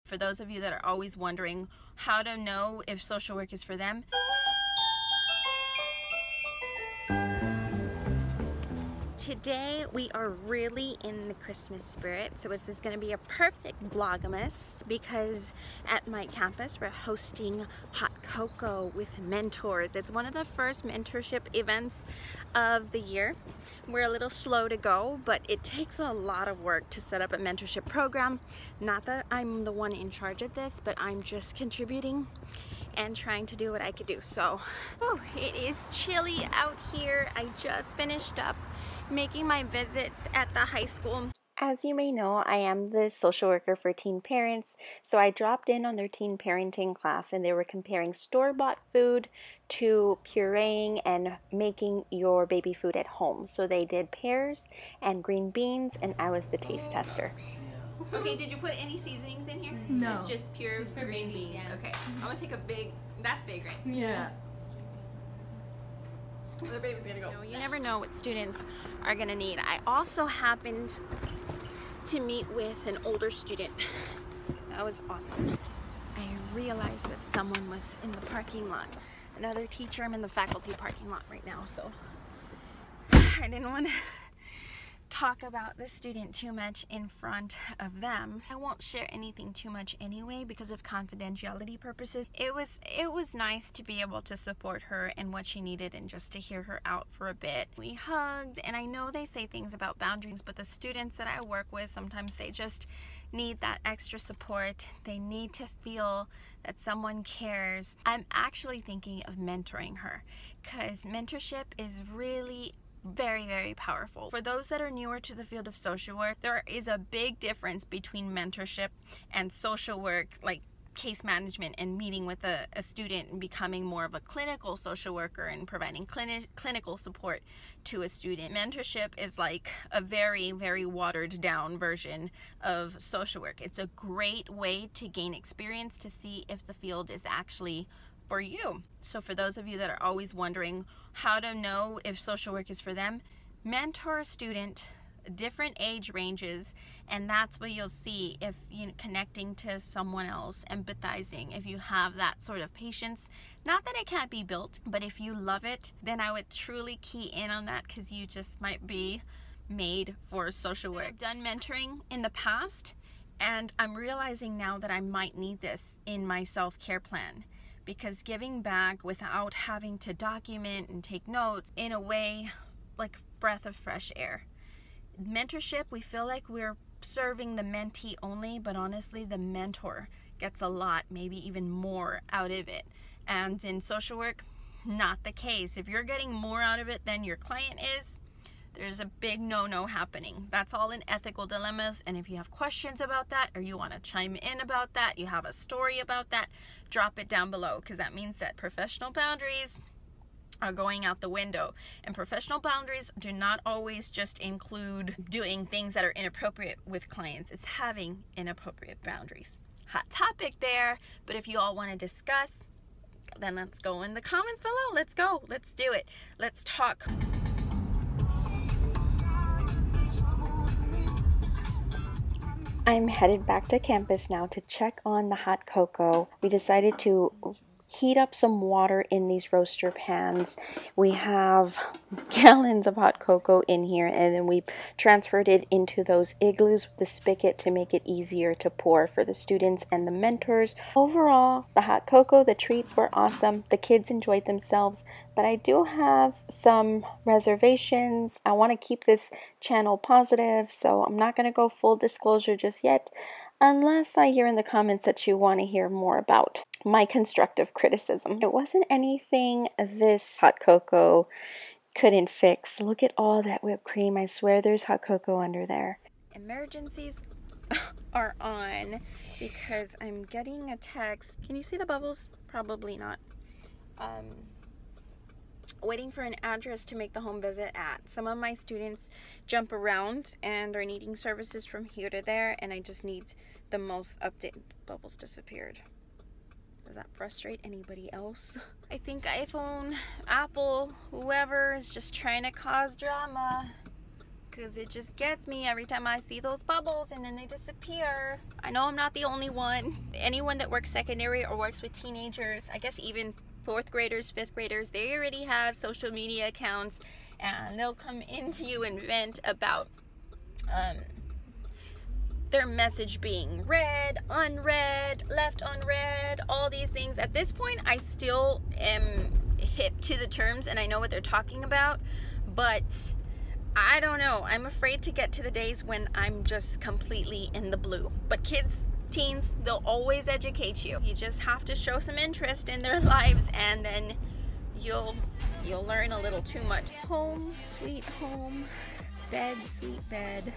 For those of you that are always wondering how to know if social work is for them, today we are really in the Christmas spirit, so this is going to be a perfect Vlogmas because at my campus we're hosting hot cocoa with mentors. It's one of the first mentorship events of the year. We're a little slow to go, but it takes a lot of work to set up a mentorship program. Not that I'm the one in charge of this, but I'm just contributing and trying to do what I could do. So, it is chilly out here. I just finished up making my visits at the high school. As you may know, I am the social worker for teen parents, so I dropped in on their teen parenting class and they were comparing store-bought food to pureeing and making your baby food at home. So they did pears and green beans and I was the taste tester. Okay, did you put any seasonings in here? No. It's just pure green beans. Yeah. Okay, I'm gonna take a big, that's big, right? Yeah. The baby's gonna go. You never know what students are gonna need. I also happened to meet with an older student. That was awesome. I realized that someone was in the parking lot. Another teacher. I'm in the faculty parking lot right now, so I didn't want to talk about the student too much in front of them. I won't share anything too much anyway because of confidentiality purposes. It was nice to be able to support her and what she needed and just to hear her out for a bit. We hugged, and I know they say things about boundaries, but the students that I work with, sometimes they just need that extra support. They need to feel that someone cares. I'm actually thinking of mentoring her because mentorship is really very, very powerful. For those that are newer to the field of social work, there is a big difference between mentorship and social work, like case management and meeting with a student and becoming more of a clinical social worker and providing clinical support to a student. Mentorship is like a very, very watered down version of social work. It's a great way to gain experience to see if the field is actually for you. So for those of you that are always wondering how to know if social work is for them, mentor a student, different age ranges, and that's what you'll see if you're connecting to someone else, empathizing, if you have that sort of patience. Not that it can't be built, but if you love it, then I would truly key in on that because you just might be made for social work. I've done mentoring in the past, and I'm realizing now that I might need this in my self-care plan, because giving back without having to document and take notes, in a way, like a breath of fresh air. Mentorship, we feel like we're serving the mentee only, but honestly, the mentor gets a lot, maybe even more out of it. And in social work, not the case. If you're getting more out of it than your client is, there's a big no-no happening. That's all in ethical dilemmas, and if you have questions about that or you want to chime in about that, you have a story about that, drop it down below, because that means that professional boundaries are going out the window. And professional boundaries do not always just include doing things that are inappropriate with clients. It's having inappropriate boundaries. Hot topic there, but if you all want to discuss, then let's go in the comments below. Let's go. Let's do it. Let's talk. I'm headed back to campus now to check on the hot cocoa. We decided to heat up some water in these roaster pans. We have gallons of hot cocoa in here, and then we transferred it into those igloos with the spigot to make it easier to pour for the students and the mentors. Overall, the hot cocoa, the treats were awesome. The kids enjoyed themselves, but I do have some reservations. I want to keep this channel positive, so I'm not going to go full disclosure just yet, unless I hear in the comments that you want to hear more about my constructive criticism. It wasn't anything this hot cocoa couldn't fix. Look at all that whipped cream. I swear there's hot cocoa under there. Emergencies are on because I'm getting a text. Can you see the bubbles? Probably not. Waiting for an address to make the home visit at. Some of my students jump around and are needing services from here to there, and I just need the most updated. Bubbles disappeared. Does that frustrate anybody else? I think iPhone, Apple, whoever is just trying to cause drama, because it just gets me every time I see those bubbles and then they disappear. I know I'm not the only one. Anyone that works secondary or works with teenagers, I guess even 4th graders, 5th graders, they already have social media accounts, and they'll come into you and vent about their message being read, unread, left unread, all these things. At this point, I still am hip to the terms and I know what they're talking about, but I don't know. I'm afraid to get to the days when I'm just completely in the blue. But kids, teens, they'll always educate you. You just have to show some interest in their lives, and then you'll learn a little too much. Home, sweet home, bed, sweet bed.